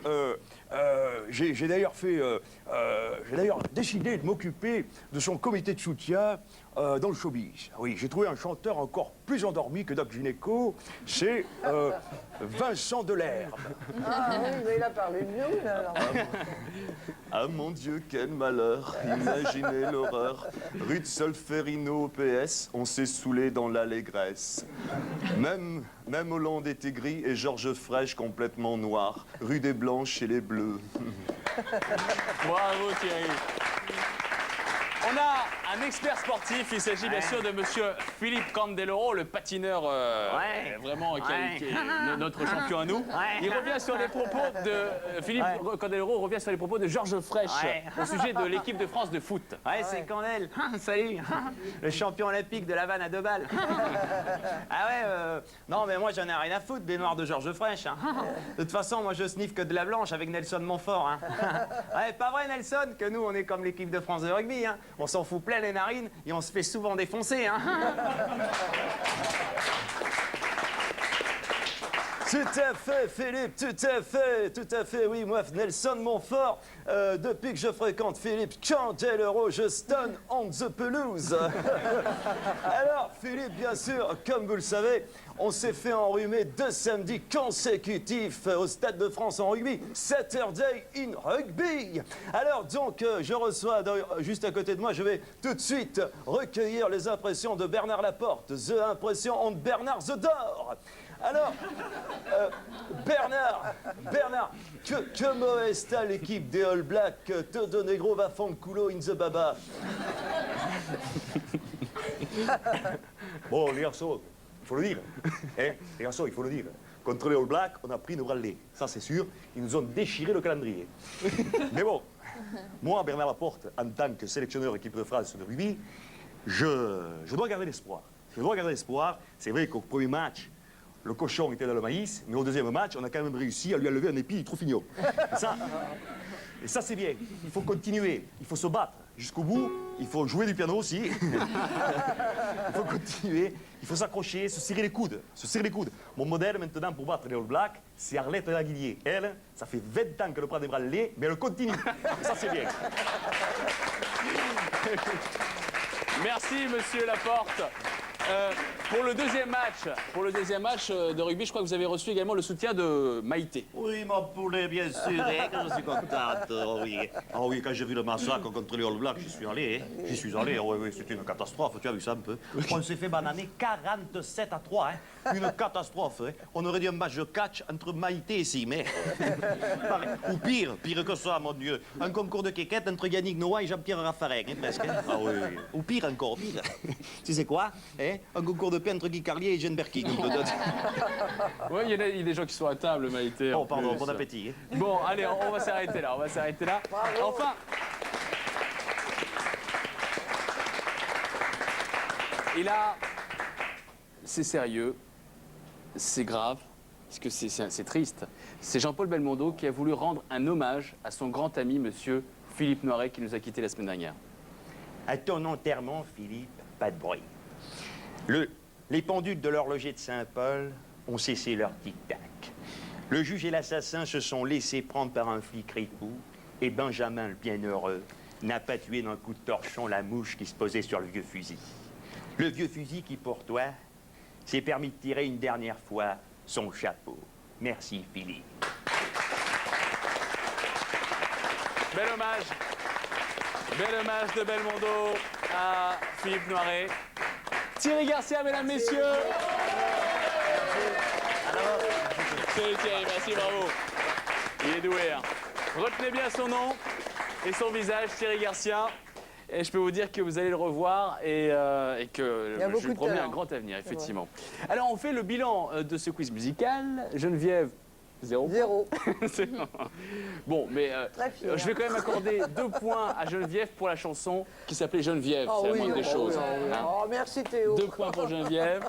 j'ai d'ailleurs décidé de m'occuper de son comité de soutien dans le showbiz. Oui, j'ai trouvé un chanteur encore plus endormi que Doc Gynéco, c'est Vincent Delerme. Ah oui, mais il a parlé de nous, là. Alors. Ah mon Dieu, quel malheur. Imaginez l'horreur. Rue de Solferino, PS, on s'est saoulé dans l'allégresse. Même Hollande était gris et Georges Frêche complètement noir. Rue des Blanches et les Bleus. Bravo Thierry. On a un expert sportif, il s'agit bien sûr de monsieur Philippe Candeloro, le patineur vraiment qui est notre champion à nous. Il revient sur les propos de Philippe Candeloro revient sur les propos de Georges Frêche au sujet de l'équipe de France de foot. Ouais, c'est Candel. Salut. Le champion olympique de la vanne à 2 balles. Ah ouais, non mais moi j'en ai rien à foutre des noirs de Georges Frêche. De toute façon, moi je sniffe que de la blanche avec Nelson Montfort. Ouais, pas vrai Nelson, que nous on est comme l'équipe de France de rugby. On s'en fout plein les narines et on se fait souvent défoncer. Tout à fait, Philippe, tout à fait, oui, moi, Nelson Montfort, depuis que je fréquente Philippe Candeloro, je stun on the pelouse. Alors, Philippe, bien sûr, comme vous le savez, on s'est fait enrhumer 2 samedis consécutifs au Stade de France en rugby, Saturday in Rugby. Alors donc, je reçois, juste à côté de moi, je vais tout de suite recueillir les impressions de Bernard Laporte, The Impression on Bernard the Door. Alors, Bernard, comment est l'équipe des All Blacks? Todo Negro va fanculo in the baba. Bon, les garçons, il faut le dire. Hein, les garçons, il faut le dire. Contre les All Blacks, on a pris nos râlés. Ça, c'est sûr. Ils nous ont déchiré le calendrier. Mais bon, moi, Bernard Laporte, en tant que sélectionneur équipe de France de rugby, je dois garder l'espoir. Je dois garder l'espoir. C'est vrai qu'au premier match, le cochon était dans le maïs, mais au deuxième match, on a quand même réussi à lui enlever un épi du Troufignon. Et ça, c'est bien. Il faut continuer. Il faut se battre jusqu'au bout. Il faut jouer du piano aussi. Il faut continuer. Il faut s'accrocher, se serrer les coudes. Se serrer les coudes. Mon modèle maintenant pour battre les All Blacks, c'est Arlette Laguillier. Elle, ça fait 20 ans qu'elle prend des bras de lait, mais elle continue. Et ça, c'est bien. Merci monsieur Laporte. Pour le deuxième match de rugby, je crois que vous avez reçu également le soutien de Maïté. Oui, mon poulet, bien sûr, hein, que je suis contente. Oh oui. Oh oui, quand j'ai vu le massacre contre les All Blacks, j'y suis allé. Hein. J'y suis allé, oui, c'était une catastrophe, tu as vu ça un peu. On s'est fait bananer 47-3, hein. Une catastrophe. Hein. On aurait dit un match de catch entre Maïté et Simé. Ou pire que ça, mon Dieu. Un concours de quéquette entre Yannick Noah et Jean-Pierre Raffarin, hein, presque. Hein. Ah oui. Ou pire encore, pire. Tu sais quoi hein? Un concours de paix entre Guy Carlier et Jeanne Berky. Oui, il y a des gens qui sont à table, Maïté. Oh, pardon, bon appétit. Hein. Bon, allez, on va s'arrêter là, Bravo. Enfin, et là, c'est sérieux, c'est grave, parce que c'est triste. C'est Jean-Paul Belmondo qui a voulu rendre un hommage à son grand ami, monsieur Philippe Noiret, qui nous a quittés la semaine dernière. À ton enterrement, Philippe, pas de bruit. Les pendules de l'horloger de Saint-Paul ont cessé leur tic-tac. Le juge et l'assassin se sont laissés prendre par un flic ripou et Benjamin, le bienheureux, n'a pas tué d'un coup de torchon la mouche qui se posait sur le vieux fusil. Le vieux fusil qui, pour toi, s'est permis de tirer une dernière fois son chapeau. Merci, Philippe. Bel hommage de Belmondo à Philippe Noiret. Thierry Garcia, mesdames, messieurs. Salut Thierry, merci, bravo. Il est doué. Hein. Retenez bien son nom et son visage, Thierry Garcia. Et je peux vous dire que vous allez le revoir et que je lui promets un grand avenir, effectivement. Alors, on fait le bilan de ce quiz musical. Geneviève, 0. 0. Bon, mais je vais quand même accorder 2 points à Geneviève pour la chanson qui s'appelait Geneviève. Oh, c'est la oui, moindre des choses. Hein. Oh, merci Théo. 2 points pour Geneviève.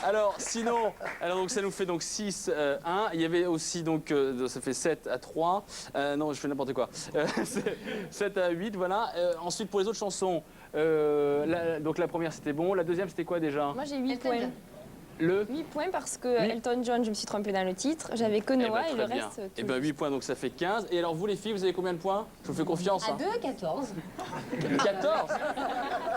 Alors, sinon, donc, ça nous fait donc 6-1. Il y avait aussi, donc, ça fait 7-3. Non, je fais n'importe quoi. 7-8, voilà. Ensuite, pour les autres chansons, Donc la première, c'était bon. La deuxième, c'était quoi déjà? Moi j'ai 8 Elton points. John. Le 8 points parce que Oui. Elton John, je me suis trompée dans le titre. J'avais que Eh ben, Noah et très le bien. reste. Eh tout ben, 8 juste. points, donc ça fait 15. Et alors, vous, les filles, vous avez combien de points? Je vous fais confiance. À hein. 2, 14. 14.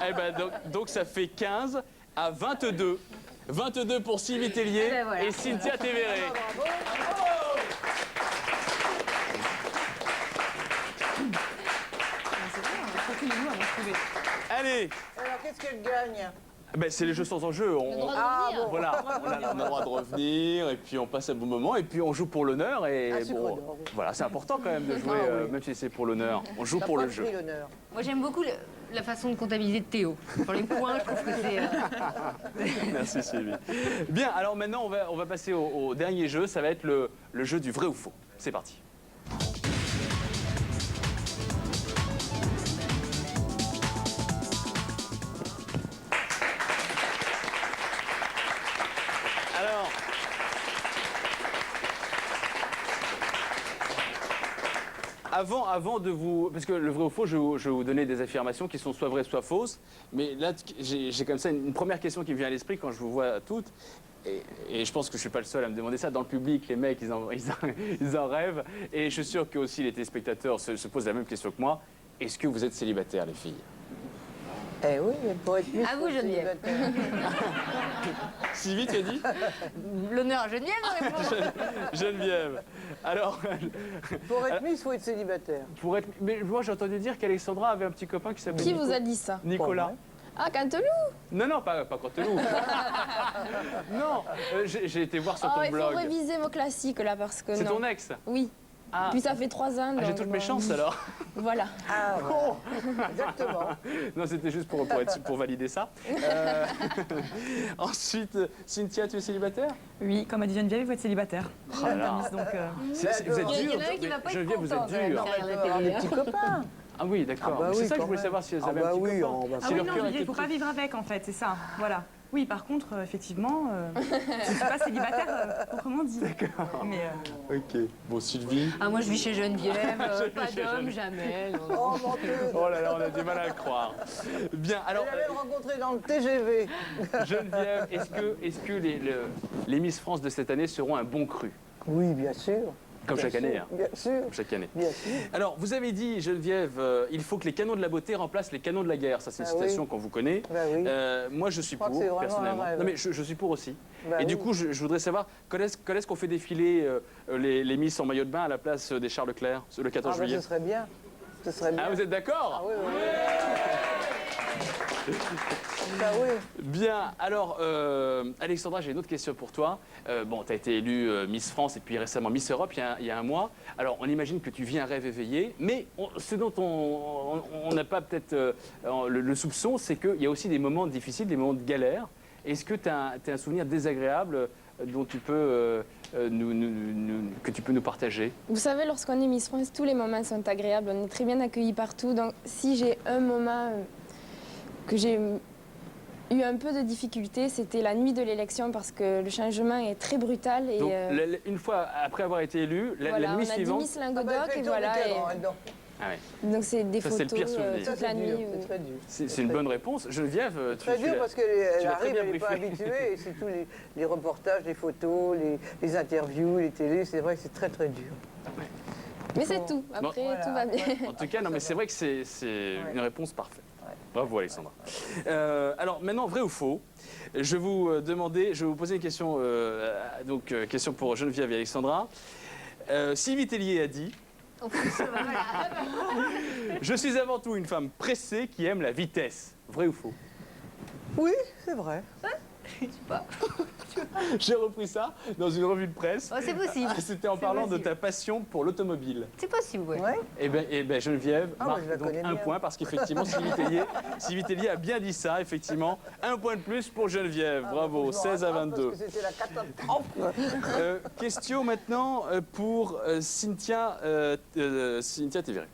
Eh ben, donc ça fait 15 à 22. 22 pour Sylvie Tellier Eh ben, voilà. et Cynthia Tévéré. Allez, Alors, qu'est-ce qu'elle gagne? ben, c'est les jeux sans enjeu. Le droit de revenir. Voilà, on a le droit de revenir et puis on passe un bon moment et puis on joue pour l'honneur et Un sucre bon, d'or, oui. voilà, c'est important quand même de jouer, Ah oui. même si c'est pour l'honneur. On joue T'as pour pas le jeu. pris l'honneur. Moi, j'aime beaucoup la façon de comptabiliser de Théo. Pour les points, je trouve que c'est... Merci Sylvie. Bien, alors maintenant on va passer au dernier jeu, ça va être le jeu du vrai ou faux. C'est parti. Alors, avant de vous... Parce que le vrai ou faux, je vais vous donner des affirmations qui sont soit vraies, soit fausses. Mais là, j'ai comme ça une première question qui me vient à l'esprit quand je vous vois toutes. Et je pense que je ne suis pas le seul à me demander ça. Dans le public, les mecs, ils en rêvent. Et je suis sûr que aussi les téléspectateurs se posent la même question que moi. Est-ce que vous êtes célibataires, les filles? Eh oui, mais pour être Miss, À vous, faut être Geneviève. célibataire. Sylvie, tu as dit? L'honneur à Geneviève, de répondre. Geneviève. Alors, Pour être Miss, il faut être célibataire. pour être... Mais moi, j'ai entendu dire qu'Alexandra avait un petit copain qui s'appelait Qui Nico- vous a dit ça? Nicolas. Ah, Cantelou. Non, non, pas Cantelou. Non, j'ai été voir sur Oh, ton il faut blog. réviser vos classiques là parce que C'est non. ton ex? Oui. Ah, Puis ça fait 3 ans. ah, j'ai donc, toutes bon, mes chances alors. Voilà. Ah, Oh. exactement. Non, c'était juste pour valider ça. Ensuite, Cynthia, tu es célibataire? Oui, comme a dit Geneviève, il faut être célibataire. Oh là là. Donc, Vous êtes Il y dur. en a un qui va pas être Geneviève, vous êtes content, dur. derrière Non, mais la elle doit avoir télé, des petits copains. Ah oui, d'accord. Ah bah C'est oui, ça que je quand voulais même. savoir si elles Ah avaient bah un petit oui, copain. oh, bah ah Si oui, leur non, cœur je dis, il était faut pas pris. vivre avec en fait, c'est ça. Voilà. Oui, par contre, effectivement, je ne suis pas célibataire proprement dit. D'accord. Mais Ok. Bon, Sylvie. Ah, moi, je vis chez Geneviève. Je Pas vis chez d'homme, Geneviève. jamais. non. Oh, menteuse. Oh là là, on a du mal à le croire. Bien, alors, Elle avait rencontré dans le TGV. Geneviève, est-ce que les Miss France de cette année seront un bon cru? Oui, bien sûr. Comme Bien chaque année. sûr, Hein. Bien sûr, Comme chaque année. bien sûr. Alors, vous avez dit, Geneviève, il faut que les canons de la beauté remplacent les canons de la guerre. Ça, c'est une Ah citation oui. qu'on vous connaît. Bah oui. Moi, je suis crois pour, que c'est vraiment personnellement. un rêve. Non, mais je suis pour aussi. Bah Et oui. du coup, je voudrais savoir, quand est-ce qu'on fait défiler les Miss en maillot de bain à la place des Charles Leclerc, le 14 Ah, bah, juillet? ce serait bien. Ce serait bien. Ah, vous êtes d'accord? Ah oui, oui, oui. Ah oui. Bien, alors, Alexandra, j'ai une autre question pour toi. Bon, tu as été élue Miss France et puis récemment Miss Europe il y a un mois. Alors, on imagine que tu vis un rêve éveillé, mais ce dont on n'a pas peut-être le soupçon, c'est qu'il y a aussi des moments difficiles, des moments de galère. Est-ce que tu as un souvenir désagréable dont tu peux, que tu peux nous partager? Vous savez, lorsqu'on est Miss France, tous les moments sont agréables. On est très bien accueillis partout. Donc, si j'ai un moment que j'ai eu un peu de difficulté, c'était la nuit de l'élection parce que le changement est très brutal. Et Donc, une fois après avoir été élue, la voilà, nuit on a dit suivante... Miss Ah, bah, Languedoc elle fait et le tour voilà. du et- cadran, elle dort. Ah ouais. donc, c'est des Ça, c'est le photos pire souvenir. Ça, toute c'est la nuit. dur, où- c'est très dur. C'est une bonne réponse. Geneviève, Très dur parce tu qu'elle l'as très arrive, bien elle n'est pas briefé. habituée. Et c'est tous les reportages, les photos, les interviews, les télés. C'est vrai que c'est très, très dur. Mais c'est tout. Après, Voilà, tout va bien. En tout cas, non, mais c'est vrai que c'est une réponse parfaite. Bravo, Alexandra. Alors, maintenant, vrai ou faux? Je vais vous poser une question, question pour Geneviève et Alexandra. Sylvie Tellier a dit Oh, ça va, voilà. « Je suis avant tout une femme pressée qui aime la vitesse ». Vrai ou faux? Oui, c'est vrai. J'ai repris ça dans une revue de presse. Oh, c'est possible. C'était en C'est parlant de possible. ta passion pour l'automobile. C'est possible, oui. Ouais. Eh ben, Geneviève Ah, marque moi, je la donc connais un bien. point parce qu'effectivement, Sylvie Tellier a bien dit ça, effectivement. Un point de plus pour Geneviève. Bravo, Je me 16 à rattrape 22. Parce que c'était la catastrophe. Question maintenant pour Cynthia Tévéré.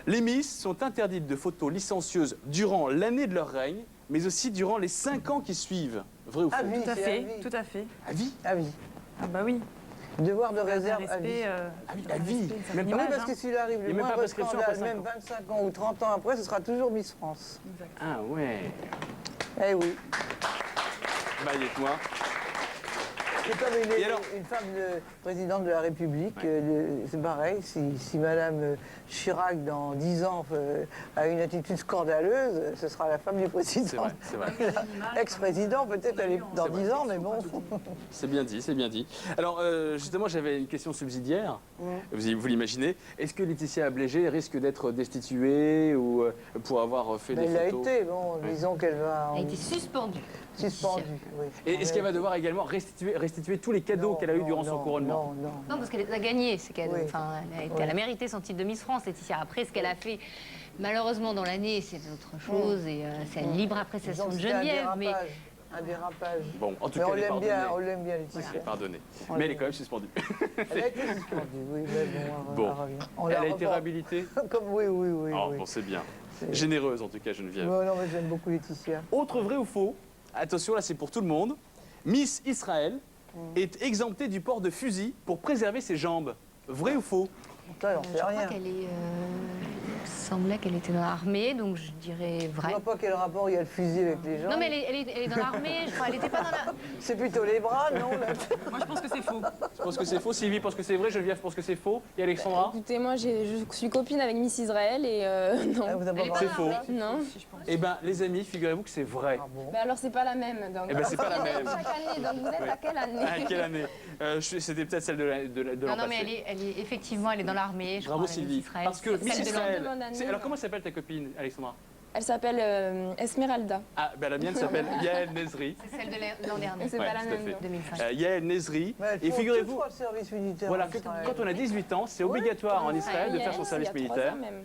Les Miss sont interdites de photos licencieuses durant l'année de leur règne, mais aussi durant les 5 ans qui suivent. Vrai ou faux? Ah oui, tout à c'est fait, à vie. tout à fait. À vie? Ah oui. Ah bah oui. Devoir de réserve à vie. respect, Ah oui, à vie. Même Oui, pas. parce que s'il arrive Il y le a même pas moindre prescription scandale, après 5 même ans. 25 ans ou 30 ans après, ce sera toujours Miss France. Ah ouais. Eh oui. Bah dites-moi. C'est comme Et alors une femme présidente de la République, c'est pareil, si Madame Chirac, dans 10 ans, a une attitude scandaleuse, ce sera la femme du président. C'est vrai. Ex-président, peut-être elle est dans 10 ans, mais bon. C'est bien dit, c'est bien dit. Alors, justement, j'avais une question subsidiaire. Vous l'imaginez. Est-ce que Laetitia Ablégé risque d'être destituée ou pour avoir fait Mais des elle a photos été, bon, disons qu'elle va... Elle a été suspendue. Suspendue, oui. Et est-ce qu'elle va devoir également restituer tous les cadeaux qu'elle a eu durant son couronnement? Non. Non, parce qu'elle a gagné ces cadeaux. Oui. Enfin, elle a mérité son titre de Miss France, Laetitia. Après, ce qu'elle a fait, malheureusement, dans l'année, c'est autre chose. Et c'est une libre appréciation de Disons que c'était Geneviève. Mais un dérapage. Bon, en tout Mais cas, on elle est l'aime pardonnée. bien, on l'aime bien, Elle est Laetitia. pardonnée. On Mais elle est l'aime. quand même suspendue. Elle a été suspendue, oui, mais bon, Bon. elle revient. On Elle la a été revoit. réhabilitée? Comme oui. Oh, oui. bon, c'est bien. C'est- Généreuse, en tout cas, Geneviève. Ouais, non, mais j'aime beaucoup Laetitia. Autre vrai ou faux? Attention, là, c'est pour tout le monde. Miss Israël est exemptée du port de fusil pour préserver ses jambes. Vrai ou faux? Putain, on je sait crois rien. qu'elle est. Il semblait qu'elle était dans l'armée, donc je dirais Je vrai. vois pas quel rapport il y a le fusil avec les gens. Non, mais elle est dans l'armée, je crois. Elle n'était pas dans la. C'est plutôt les bras, non là Moi, je pense que c'est faux. Je pense que c'est faux. Sylvie pense que c'est vrai. Geneviève pense que c'est faux. Et Alexandra? Écoutez, moi, je suis copine avec Miss Israël et non. Ah, vous avez Elle est pas pas C'est parlé. dans faux. l'armée. Non. Eh bien, les amis, figurez-vous que c'est vrai. Ah bon. Ben alors, c'est pas la même. Donc. Eh ben, c'est pas la même. Chaque année, donc vous êtes à quelle année Ah, quelle année? C'était peut-être celle de l'an Non, mais passé. elle est effectivement, elle est dans l'armée. Je Bravo crois, la Miss Sylvie. Israël. Parce que Miss Celle de l'an- Israël. demande à nous. Alors comment s'appelle ta copine, Alexandra? Elle s'appelle Esmeralda. Ah, ben la mienne s'appelle Yael Nezri. C'est celle de l'an dernier. C'est Ouais, pas la tout à même. fait. donc. 2005. Yael Nezri. Mais elles Et font figurez-vous, toutefois le service militaire voilà, en Israël. quand on a 18 ans, c'est obligatoire en Israël de faire son Il y a service 3 militaire. ans même.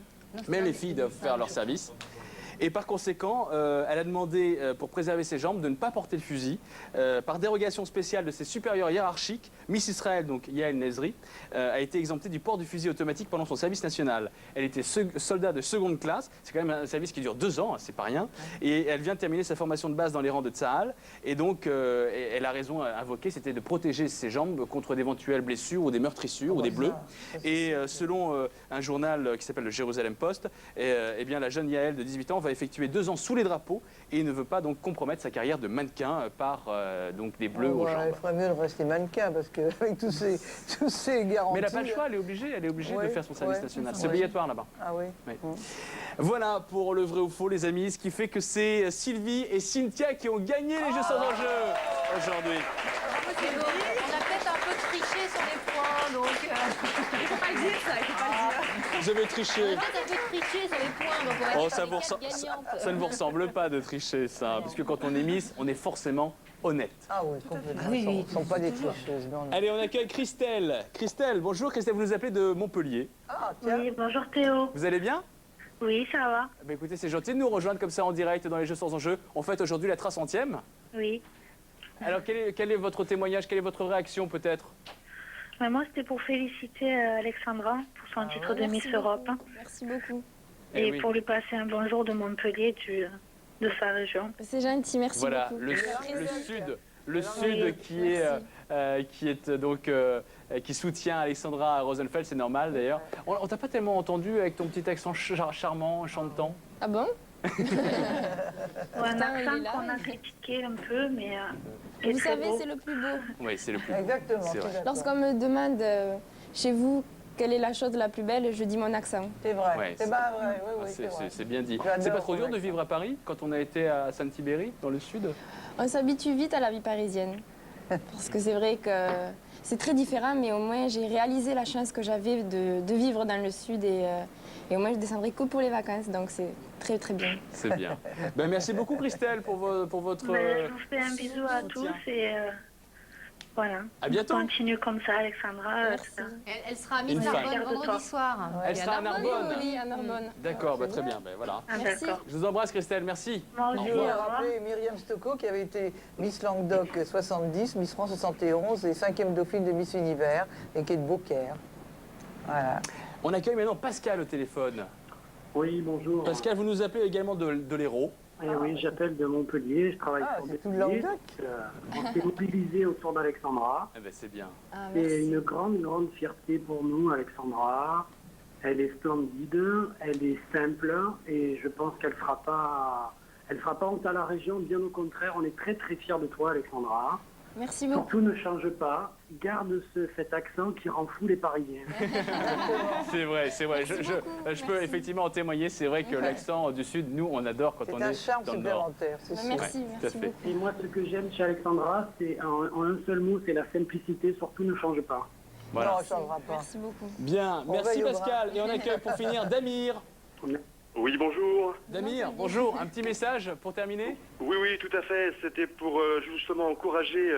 Même les filles doivent faire leur service. Et par conséquent, elle a demandé, pour préserver ses jambes, de ne pas porter le fusil. Par dérogation spéciale de ses supérieurs hiérarchiques, Miss Israël, donc Yael Nezri, a été exemptée du port du fusil automatique pendant son service national. Elle était soldat de seconde classe. C'est quand même un service qui dure 2 ans, hein, c'est pas rien. Et elle vient de terminer sa formation de base dans les rangs de Tsahal. Et donc, elle a raison à invoquer, c'était de protéger ses jambes contre d'éventuelles blessures ou des meurtrissures ou des bleus. Et selon un journal qui s'appelle le Jérusalem Post, eh bien, la jeune Yael de 18 ans va effectuer 2 ans sous les drapeaux et ne veut pas donc compromettre sa carrière de mannequin par donc des bleus aux Il jambes. ferait mieux de rester mannequin parce qu'avec tous ces garanties. Mais elle n'a pas le choix, elle est obligée de Ouais, faire son service ouais, national. ouais. C'est obligatoire là-bas. Ah oui. Oui. Voilà pour le vrai ou faux, les amis, ce qui fait que c'est Sylvie et Cynthia qui ont gagné les Jeux sans enjeu aujourd'hui. On a peut-être un peu triché sur les points, donc. Il faut pas le dire, ça. Il faut pas le dire. Vous avez triché. On a peut-être un peu triché sur les points, donc on va Oh, être ça, sur vous les ressemble- quatre gagnantes. ça ne vous ressemble pas de tricher, ça. Parce que quand on est Miss, on est forcément honnête. Ah oui, complètement. oui, Ils oui, ne sont pas des tricheuses. Non, non. Allez, on accueille Christelle. Christelle, bonjour. Christelle, vous nous appelez de Montpellier. Ah tiens. Oui, bonjour Théo. Vous allez bien? Oui, ça va. Bah, écoutez, c'est gentil de nous rejoindre comme ça en direct dans les Jeux sans enjeu. On fête aujourd'hui la 300e. Oui. Alors, quel est votre témoignage? Quelle est votre réaction peut-être? Moi, c'était pour féliciter Alexandra pour son titre de Miss Merci Europe beaucoup. Merci beaucoup. Eh et oui. pour lui passer un bonjour de Montpellier, de sa région. C'est gentil, merci Voilà, beaucoup. le sud qui soutient Alexandra Rosenfeld, c'est normal d'ailleurs. On t'a pas tellement entendu avec ton petit accent charmant, chantant. Ah bon Ouais, un Pourtant, il accent est là, qu'on a il- critiqué un peu, mais qui est Vous très savez, beau. c'est le plus beau. Oui, c'est le plus. Exactement. C'est je suis vrai. d'accord. Lorsqu'on me demande chez vous quelle est la chose la plus belle, je dis mon accent. C'est vrai. Ouais, c'est pas vrai. Oui, Ah, oui, c'est vrai. c'est bien dit. J'adore C'est pas trop ton dur de accent. vivre à Paris quand on a été à Saint-Tibéry, dans le sud? On s'habitue vite à la vie parisienne. Parce que c'est vrai que c'est très différent, mais au moins j'ai réalisé la chance que j'avais de vivre dans le sud et au moins je descendrai que pour les vacances, donc c'est très très bien. C'est bien. Ben, merci beaucoup Christelle pour votre... Je vous fais un bisou à tous et voilà. À bientôt. Continue comme ça, Alexandra. Merci. Elle sera à Miss Une Narbonne femme. vendredi soir. Elle Et à sera à Narbonne. Oui, à Narbonne. D'accord, bah, très bien. Ben, voilà. Ah, Merci. d'accord. Je vous embrasse Christelle, merci. Moi aussi, Je au voulais revoir. rappeler Myriam Stocco qui avait été Miss Languedoc 70, Miss France 71 et 5e dauphine de Miss Univers et qui est de Beaucaire. Voilà. On accueille maintenant Pascal au téléphone. Oui, bonjour. Pascal, vous nous appelez également de l'Hérault. Eh oui, j'appelle de Montpellier, je travaille Ah, pour c'est tout le Montpellier. Languedoc. On s'est mobilisé autour d'Alexandra. Eh ben, c'est bien. Ah, C'est merci. une grande fierté pour nous, Alexandra. Elle est splendide, elle est simple et je pense qu'elle fera pas honte à la région. Bien au contraire, on est très fiers de toi, Alexandra. Merci beaucoup. Surtout ne change pas, garde cet accent qui rend fou les Parisiens. C'est vrai, c'est vrai. Je peux effectivement en témoigner. C'est vrai que l'accent du Sud, nous, on adore quand C'est on un est charme dans le Nord. supplémentaire, c'est sûr. Merci, Ouais, tout à merci fait. beaucoup. Et moi, ce que j'aime chez Alexandra, c'est en un seul mot, c'est la simplicité. Surtout ne change pas. Voilà. Non, on ne changera pas. Merci beaucoup. Bien, On merci veille au Pascal. Et on accueille pour finir Damir. Oui, bonjour. Damir, bonjour. Un petit message pour terminer? Oui, tout à fait. C'était pour justement encourager...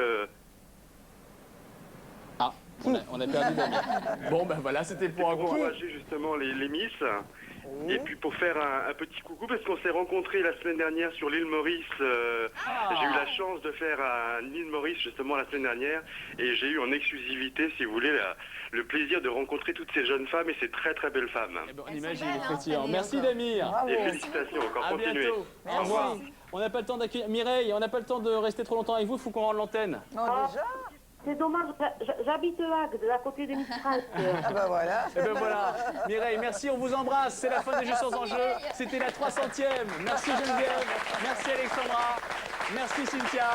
Ah, on a perdu Damir. Bon, ben voilà, c'était pour encourager justement les Miss. Et puis pour faire un petit coucou, parce qu'on s'est rencontrés la semaine dernière sur l'île Maurice. J'ai eu la chance de faire un île Maurice justement la semaine dernière. Et j'ai eu en exclusivité, si vous voulez, le plaisir de rencontrer toutes ces jeunes femmes et ces très belles femmes. Eh ben, on imagine, effectivement. Merci Damir. Bravo. Et félicitations, encore À continuez. bientôt. Au revoir. On n'a pas le temps d'accueillir Mireille, on n'a pas le temps de rester trop longtemps avec vous, il faut qu'on rende l'antenne. Non, déjà. C'est dommage, j'habite Agde, à côté de Mistral. Ah ben voilà. Et ben voilà. Mireille, merci, on vous embrasse. C'est la fin des Jeux sans enjeu. C'était la 300e. Merci Geneviève. Merci Alexandra. Merci Cynthia.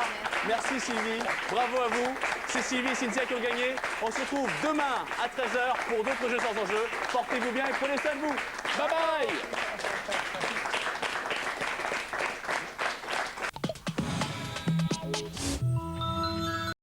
Merci Sylvie. Bravo à vous. C'est Sylvie et Cynthia qui ont gagné. On se retrouve demain à 13h pour d'autres Jeux sans enjeu. Portez-vous bien et prenez soin de vous. Bye bye.